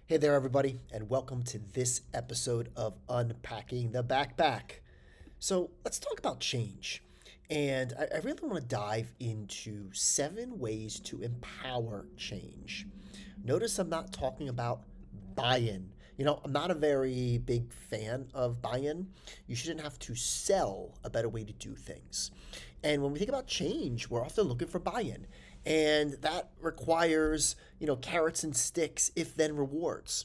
Hey there, everybody, and welcome to this episode of Unpacking the Backpack. So, let's talk about change. And I really want to dive into 7 ways to empower change. Notice I'm not talking about buy in. I'm not a very big fan of buy in. You shouldn't have to sell a better way to do things. And when we think about change, we're often looking for buy in. And that requires, carrots and sticks, if then rewards.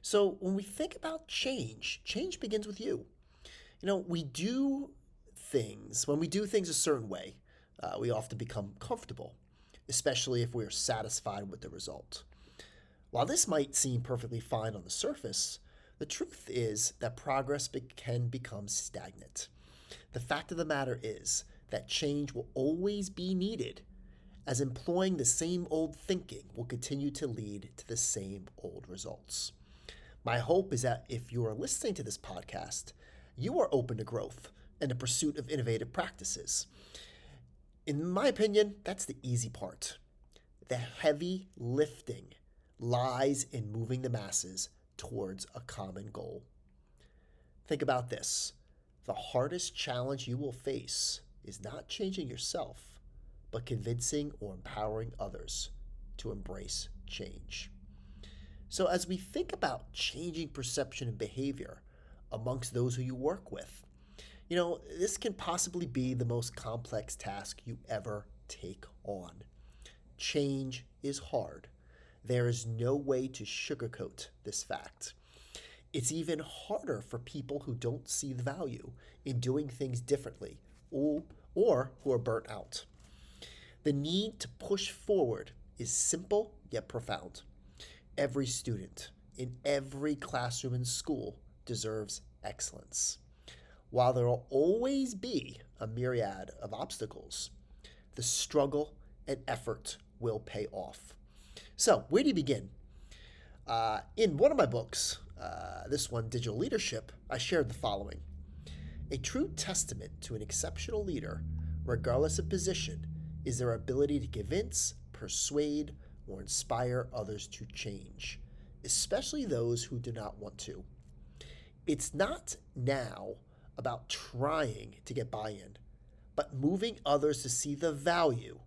So when we think about change, change begins with you. We do things, when we do things a certain way, we often become comfortable, especially if we are satisfied with the result. While this might seem perfectly fine on the surface, the truth is that progress can become stagnant. The fact of the matter is that change will always be needed, as employing the same old thinking will continue to lead to the same old results. My hope is that if you are listening to this podcast, you are open to growth and the pursuit of innovative practices. In my opinion, that's the easy part. The heavy lifting lies in moving the masses towards a common goal. Think about this. The hardest challenge you will face is not changing yourself, but convincing or empowering others to embrace change. So as we think about changing perception and behavior amongst those who you work with, this can possibly be the most complex task you ever take on. Change is hard. There is no way to sugarcoat this fact. It's even harder for people who don't see the value in doing things differently or who are burnt out. The need to push forward is simple yet profound. Every student in every classroom in school deserves excellence. While there will always be a myriad of obstacles, the struggle and effort will pay off. So, where do you begin? In one of my books, this one, Digital Leadership, I shared the following. A true testament to an exceptional leader, regardless of position, is their ability to convince, persuade, or inspire others to change, especially those who do not want to. It's not now about trying to get buy-in, but moving others to see the value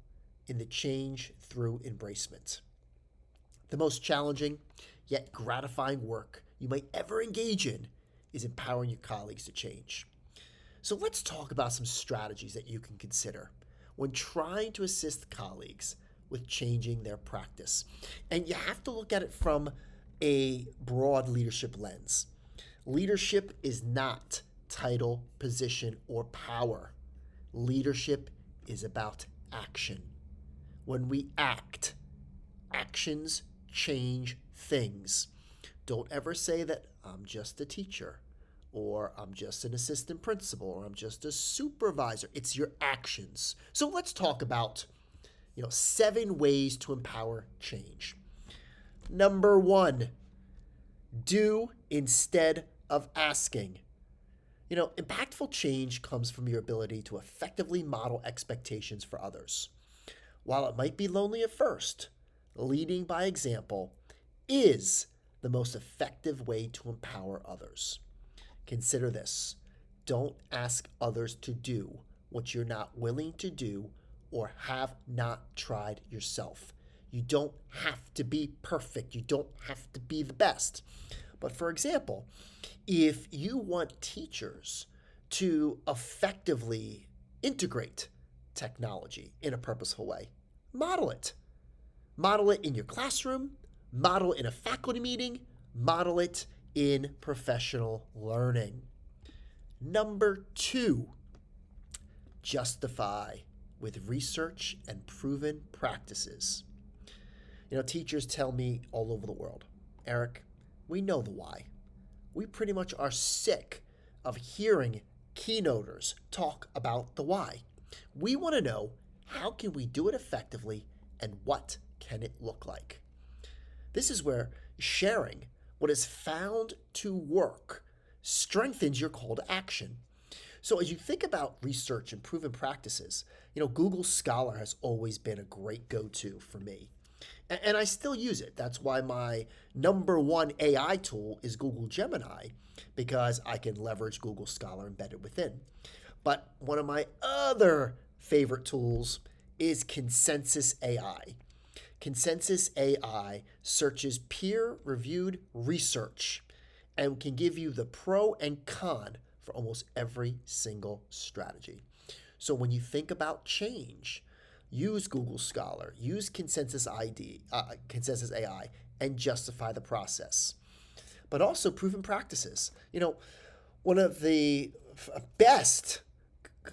in the change through embracement. The most challenging yet gratifying work you might ever engage in is empowering your colleagues to change. So let's talk about some strategies that you can consider when trying to assist colleagues with changing their practice. And you have to look at it from a broad leadership lens. Leadership is not title, position, or power. Leadership is about action. When we act, actions change things. Don't ever say that I'm just a teacher, or I'm just an assistant principal, or I'm just a supervisor. It's your actions. So let's talk about 7 ways to empower change. Number 1, do instead of asking. Impactful change comes from your ability to effectively model expectations for others. While it might be lonely at first, leading by example is the most effective way to empower others. Consider this. Don't ask others to do what you're not willing to do or have not tried yourself. You don't have to be perfect. You don't have to be the best. But for example, if you want teachers to effectively integrate technology in a purposeful way, model it. Model it in your classroom, model it in a faculty meeting, model it in professional learning. Number 2, justify with research and proven practices. Teachers tell me all over the world, Eric, we know the why. We pretty much are sick of hearing keynoters talk about the why. We want to know, how can we do it effectively and what can it look like? This is where sharing what is found to work strengthens your call to action. So as you think about research and proven practices, Google Scholar has always been a great go-to for me. And I still use it. That's why my number one AI tool is Google Gemini, because I can leverage Google Scholar embedded within. But one of my other favorite tools is Consensus AI. Consensus AI searches peer reviewed research and can give you the pro and con for almost every single strategy. So when you think about change, use Google Scholar, use Consensus AI, and justify the process. But also proven practices. One of the best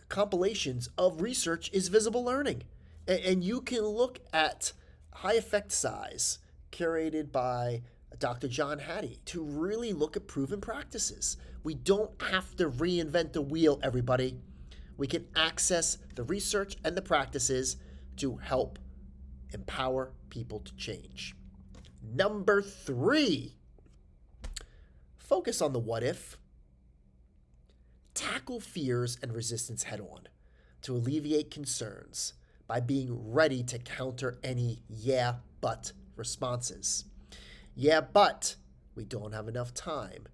compilations of research is visible learning. And you can look at high effect size curated by Dr. John Hattie to really look at proven practices. We don't have to reinvent the wheel, everybody. We can access the research and the practices to help empower people to change. Number 3, focus on the what if. Tackle fears and resistance head on to alleviate concerns by being ready to counter any yeah, but responses. Yeah, but we don't have enough time.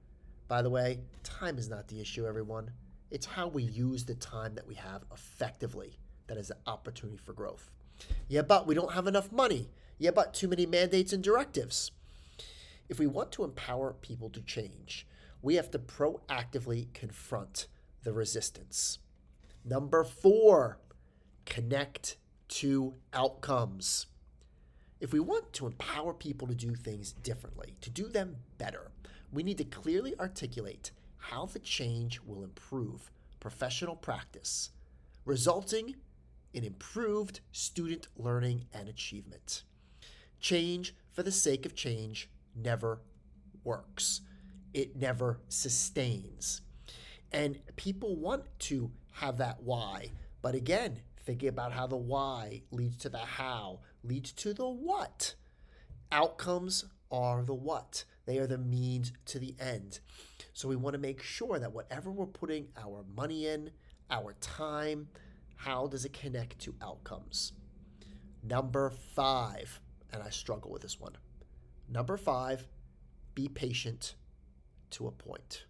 By the way, time is not the issue, everyone. It's how we use the time that we have effectively that is an opportunity for growth. Yeah, but we don't have enough money. Yeah, but too many mandates and directives. If we want to empower people to change, we have to proactively confront the resistance. Number 4, connect to outcomes. If we want to empower people to do things differently, to do them better, we need to clearly articulate how the change will improve professional practice, resulting in improved student learning and achievement. Change for the sake of change never works. It never sustains. And people want to have that why. But again, thinking about how the why leads to the how, leads to the what. Outcomes are the what. They are the means to the end. So we want to make sure that whatever we're putting our money in, our time, how does it connect to outcomes? Number 5, and I struggle with this one. Number 5, be patient to a point.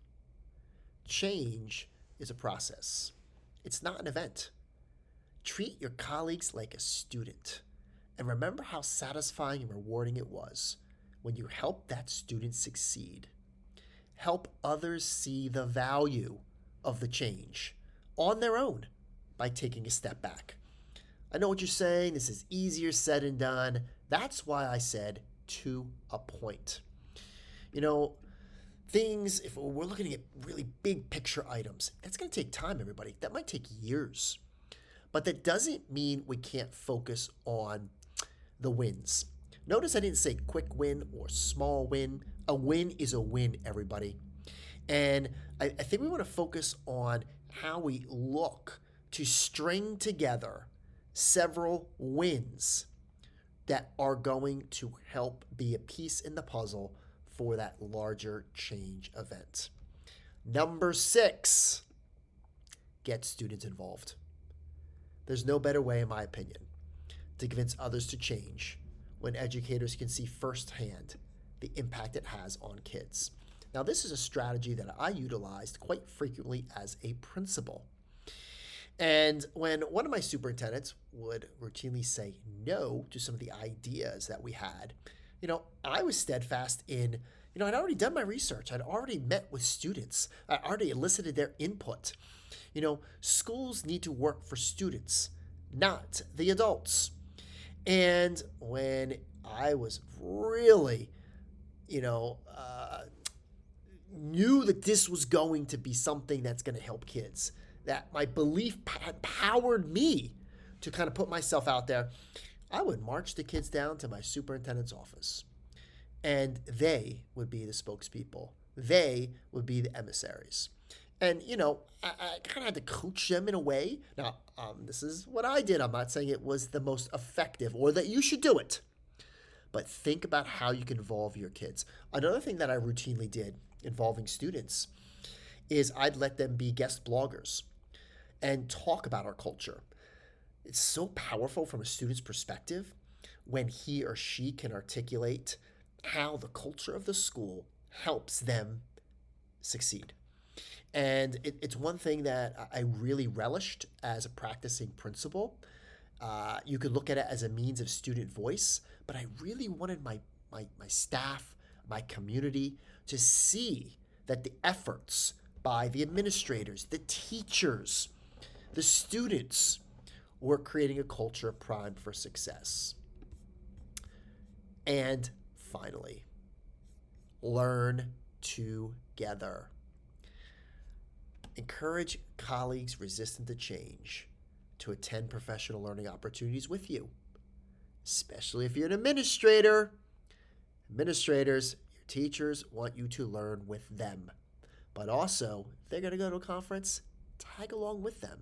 Change is a process. It's not an event. Treat your colleagues like a student, and remember how satisfying and rewarding it was when you helped that student succeed. Help others see the value of the change on their own by taking a step back. I know what you're saying. This is easier said than done. That's why I said to a point. Things, if we're looking at really big picture items, that's going to take time, everybody. That might take years. But that doesn't mean we can't focus on the wins. Notice I didn't say quick win or small win. A win is a win, everybody. And I think we want to focus on how we look to string together several wins that are going to help be a piece in the puzzle for that larger change event. Number 6, get students involved. There's no better way, in my opinion, to convince others to change when educators can see firsthand the impact it has on kids. Now, this is a strategy that I utilized quite frequently as a principal. And when one of my superintendents would routinely say no to some of the ideas that we had, I was steadfast in, I'd already done my research. I'd already met with students. I already elicited their input. Schools need to work for students, not the adults. And when I was really, knew that this was going to be something that's going to help kids, that my belief powered me to kind of put myself out there, I would march the kids down to my superintendent's office, and they would be the spokespeople. They would be the emissaries. And, I kind of had to coach them in a way. Now, this is what I did. I'm not saying it was the most effective or that you should do it. But think about how you can involve your kids. Another thing that I routinely did involving students is I'd let them be guest bloggers and talk about our culture. It's so powerful from a student's perspective when he or she can articulate how the culture of the school helps them succeed. And it's one thing that I really relished as a practicing principal. You could look at it as a means of student voice, but I really wanted my staff, my community to see that the efforts by the administrators, the teachers, the students were creating a culture primed for success. And finally, learn together. Encourage colleagues resistant to change to attend professional learning opportunities with you, especially if you're an administrator. Administrators, your teachers want you to learn with them. But also, if they're going to go to a conference, tag along with them.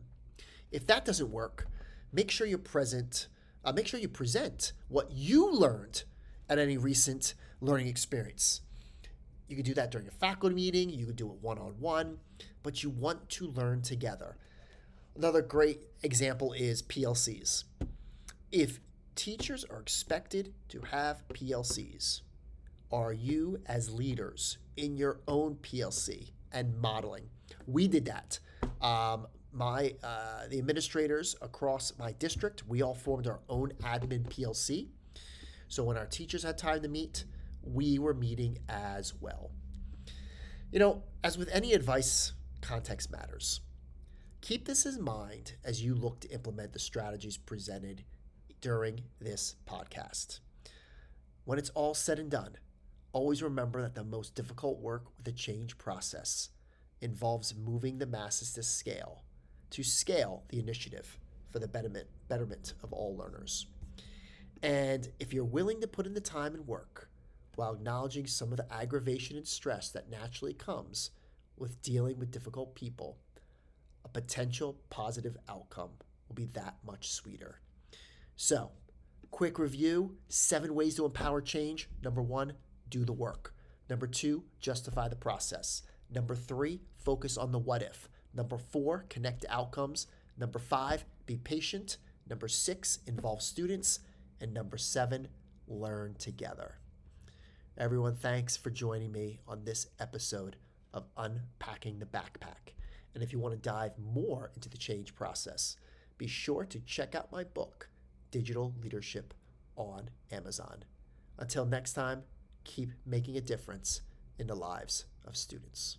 If that doesn't work, make sure you present what you learned at any recent learning experience. You can do that during a faculty meeting, you can do it one-on-one, but you want to learn together. Another great example is PLCs. If teachers are expected to have PLCs, are you as leaders in your own PLC and modeling? We did that. The administrators across my district, we all formed our own admin PLC. So when our teachers had time to meet, we were meeting as well. As with any advice, context matters. Keep this in mind as you look to implement the strategies presented during this podcast. When it's all said and done, always remember that the most difficult work with the change process involves moving the masses to scale the initiative for the betterment of all learners. And if you're willing to put in the time and work while acknowledging some of the aggravation and stress that naturally comes with dealing with difficult people, a potential positive outcome will be that much sweeter. So, quick review, 7 ways to empower change. Number 1, do the work. Number 2, justify the process. Number 3, focus on the what if. Number 4, connect to outcomes. Number 5, be patient. Number 6, involve students. And number 7, learn together. Everyone, thanks for joining me on this episode of Unpacking the Backpack. And if you want to dive more into the change process, be sure to check out my book, Digital Leadership, on Amazon. Until next time, keep making a difference in the lives of students.